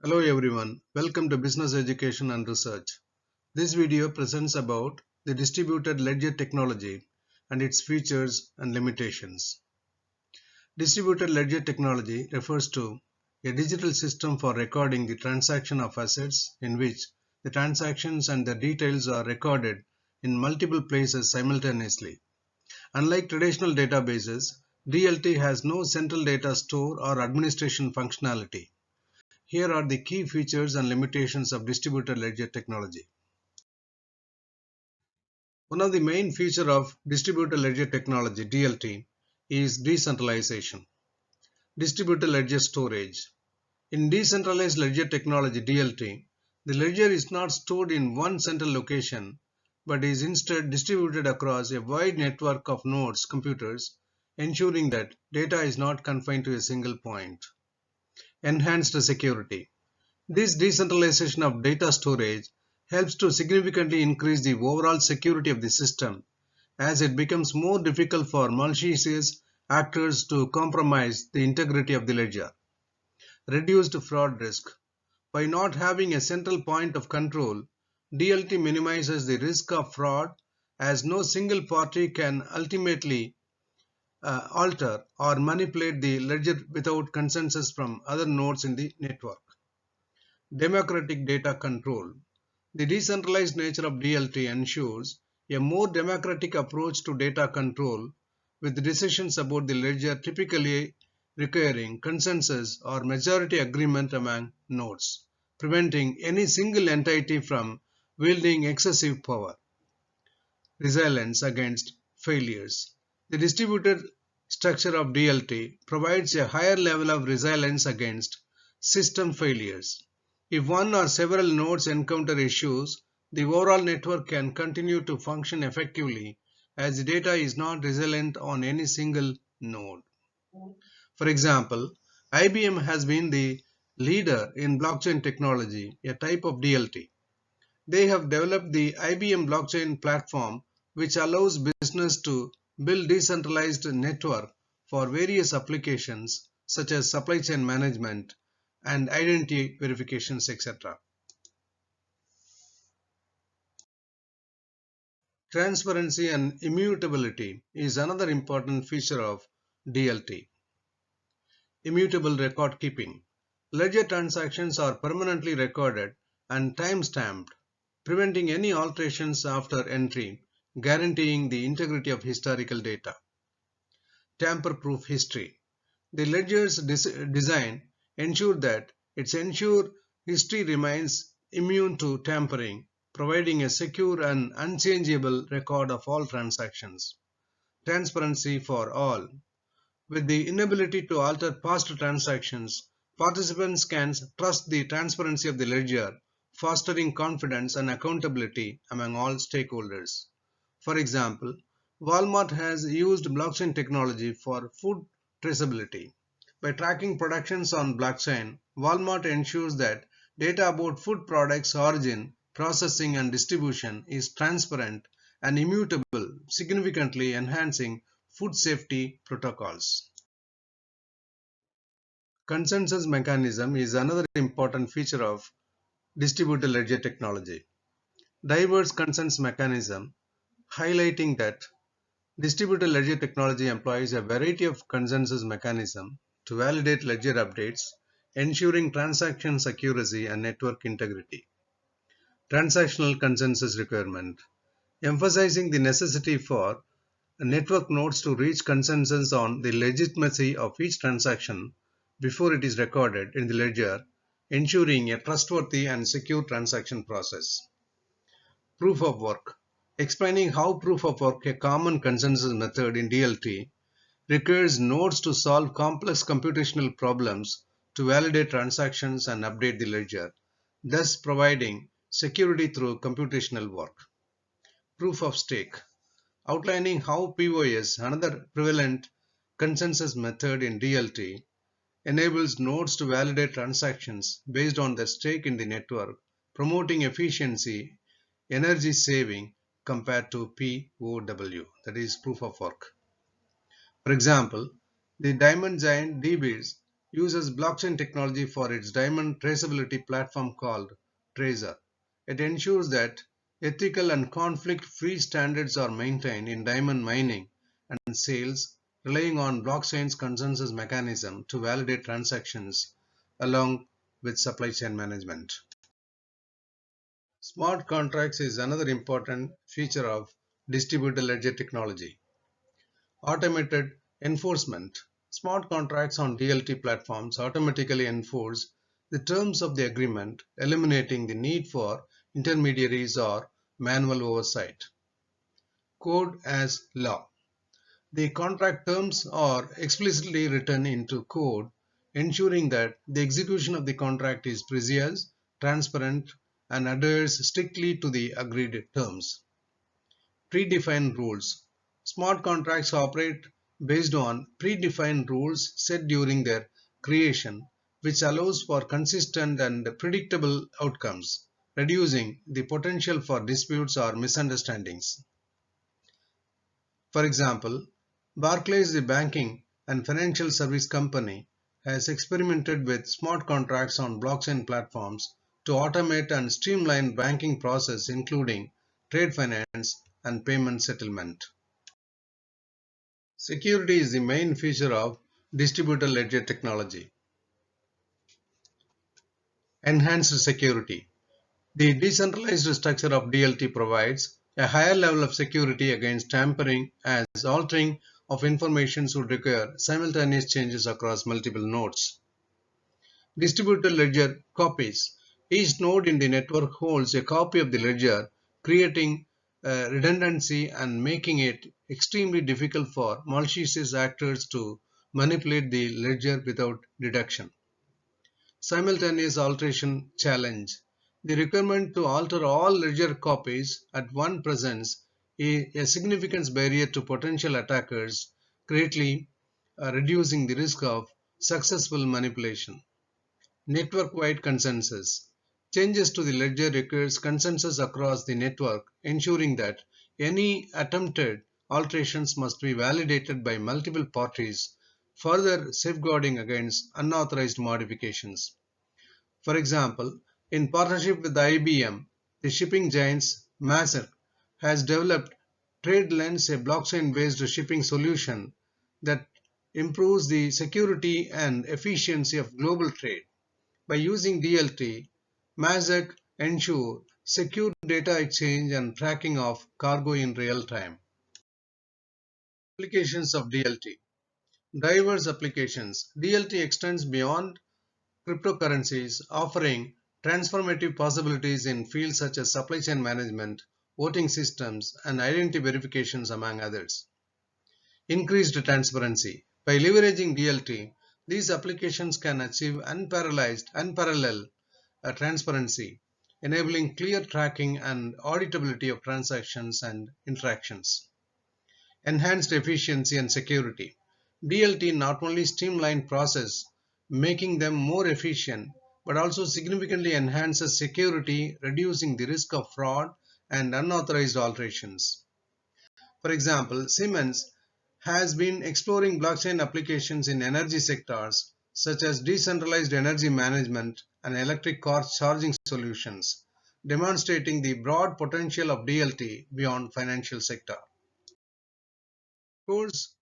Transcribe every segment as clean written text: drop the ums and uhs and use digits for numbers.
Hello everyone, welcome to Business Education and Research. This video presents about the distributed ledger technology and its features and limitations. Distributed ledger technology refers to a digital system for recording the transaction of assets in which the transactions and the details are recorded in multiple places simultaneously. Unlike traditional databases, DLT has no central data store or administration functionality. Here are the key features and limitations of distributed ledger technology. One of the main features of distributed ledger technology (DLT) is decentralization. Distributed ledger storage. In decentralized ledger technology (DLT), the ledger is not stored in one central location but is instead distributed across a wide network of nodes computers, ensuring that data is not confined to a single point. Enhanced security. This decentralization of data storage helps to significantly increase the overall security of the system, as it becomes more difficult for malicious actors to compromise the integrity of the ledger. Reduced fraud risk. By not having a central point of control, DLT minimizes the risk of fraud, as no single party can ultimately alter or manipulate the ledger without consensus from other nodes in the network. Democratic data control. The decentralized nature of DLT ensures a more democratic approach to data control, with decisions about the ledger typically requiring consensus or majority agreement among nodes, preventing any single entity from wielding excessive power. Resilience against failures. The distributed structure of DLT provides a higher level of resilience against system failures. If one or several nodes encounter issues, the overall network can continue to function effectively, as the data is not resilient on any single node. For example, IBM has been the leader in blockchain technology, a type of DLT. They have developed the IBM blockchain platform, which allows business to build decentralized network for various applications such as supply chain management and identity verifications, etc. Transparency and immutability is another important feature of DLT. Immutable record keeping. Ledger transactions are permanently recorded and time-stamped, preventing any alterations after entry, guaranteeing the integrity of historical data. Tamper-proof history. The ledger's design ensures that its history remains immune to tampering, providing a secure and unchangeable record of all transactions. Transparency for all. With the inability to alter past transactions, participants can trust the transparency of the ledger, fostering confidence and accountability among all stakeholders. For example, Walmart has used blockchain technology for food traceability. By tracking productions on blockchain, Walmart ensures that data about food products' origin, processing, and distribution is transparent and immutable, significantly enhancing food safety protocols. Consensus mechanism is another important feature of distributed ledger technology. Diverse consensus mechanism, highlighting that distributed ledger technology employs a variety of consensus mechanisms to validate ledger updates, ensuring transaction accuracy and network integrity. Transactional consensus requirement, emphasizing the necessity for network nodes to reach consensus on the legitimacy of each transaction before it is recorded in the ledger, ensuring a trustworthy and secure transaction process. Proof of work, explaining how proof of work, a common consensus method in DLT, requires nodes to solve complex computational problems to validate transactions and update the ledger, thus providing security through computational work. Proof of stake, outlining how POS, another prevalent consensus method in DLT, enables nodes to validate transactions based on their stake in the network, promoting efficiency, energy saving compared to POW, that is proof of work. For example, the diamond giant DBs uses blockchain technology for its diamond traceability platform called Tracer. It ensures that ethical and conflict-free standards are maintained in diamond mining and sales, relying on blockchain's consensus mechanism to validate transactions along with supply chain management. Smart contracts is another important feature of distributed ledger technology. Automated enforcement. Smart contracts on DLT platforms automatically enforce the terms of the agreement, eliminating the need for intermediaries or manual oversight. Code as law. The contract terms are explicitly written into code, ensuring that the execution of the contract is precise, transparent, and adheres strictly to the agreed terms. Predefined rules. Smart contracts operate based on predefined rules set during their creation, which allows for consistent and predictable outcomes, reducing the potential for disputes or misunderstandings. For example, Barclays, the banking and financial service company, has experimented with smart contracts on blockchain platforms to automate and streamline banking process, including trade finance and payment settlement. Security is the main feature of distributed ledger technology. Enhanced security. The decentralized structure of DLT provides a higher level of security against tampering, as altering of information would require simultaneous changes across multiple nodes. Distributed ledger copies. Each node in the network holds a copy of the ledger, creating redundancy and making it extremely difficult for malicious actors to manipulate the ledger without detection. Simultaneous alteration challenge. The requirement to alter all ledger copies at one presents a significant barrier to potential attackers, greatly reducing the risk of successful manipulation. Network-wide consensus. Changes to the ledger requires consensus across the network, ensuring that any attempted alterations must be validated by multiple parties, further safeguarding against unauthorized modifications. For example, in partnership with IBM, the shipping giants Maersk has developed TradeLens, a blockchain-based shipping solution that improves the security and efficiency of global trade. By using DLT, Maersk ensure secure data exchange and tracking of cargo in real time. Applications of DLT. Diverse applications. DLT extends beyond cryptocurrencies, offering transformative possibilities in fields such as supply chain management, voting systems, and identity verifications, among others. Increased transparency. By leveraging DLT, these applications can achieve unparalleled transparency, enabling clear tracking and auditability of transactions and interactions. Enhanced efficiency and security. DLT not only streamline process, making them more efficient, but also significantly enhances security, reducing the risk of fraud and unauthorized alterations. For example, Siemens has been exploring blockchain applications in energy sectors such as decentralized energy management and electric car charging solutions, demonstrating the broad potential of DLT beyond financial sector. Of course,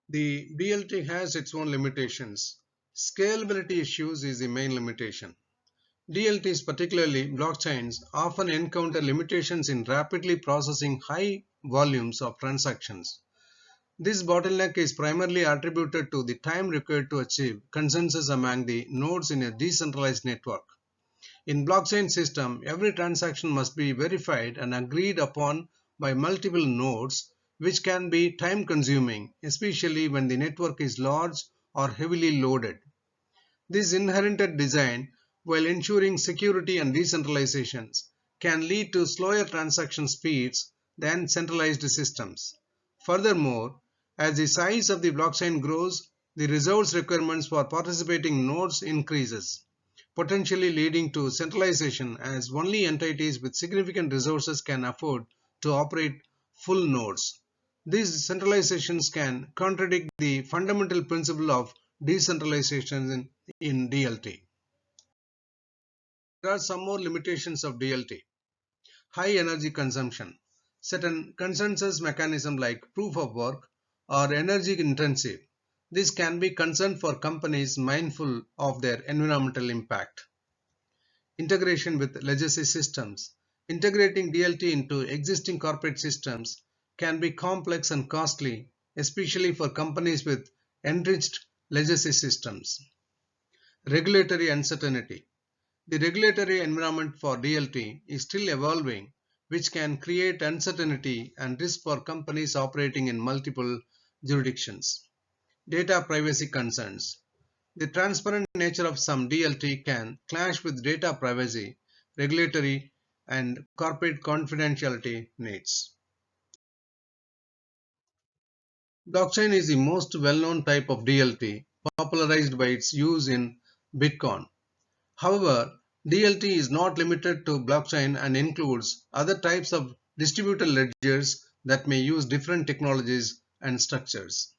the DLT has its own limitations. Scalability issues is the main limitation. DLTs, particularly blockchains, often encounter limitations in rapidly processing high volumes of transactions. This bottleneck is primarily attributed to the time required to achieve consensus among the nodes in a decentralized network. In blockchain system, every transaction must be verified and agreed upon by multiple nodes, which can be time consuming, especially when the network is large or heavily loaded. This inherent design, while ensuring security and decentralization, can lead to slower transaction speeds than centralized systems. Furthermore, as the size of the blockchain grows, the resource requirements for participating nodes increases, potentially leading to centralization, as only entities with significant resources can afford to operate full nodes. These centralizations can contradict the fundamental principle of decentralization in DLT. There are some more limitations of DLT. High energy consumption. Certain consensus mechanism like proof of work are energy intensive. This can be concern for companies mindful of their environmental impact. Integration with legacy systems. Integrating DLT into existing corporate systems can be complex and costly, especially for companies with enriched legacy systems. Regulatory uncertainty. The regulatory environment for DLT is still evolving, which can create uncertainty and risk for companies operating in multiple jurisdictions. Data privacy concerns. The transparent nature of some DLT can clash with data privacy, regulatory, and corporate confidentiality needs. Blockchain is the most well-known type of DLT, popularized by its use in Bitcoin. However, DLT is not limited to blockchain and includes other types of distributed ledgers that may use different technologies and structures.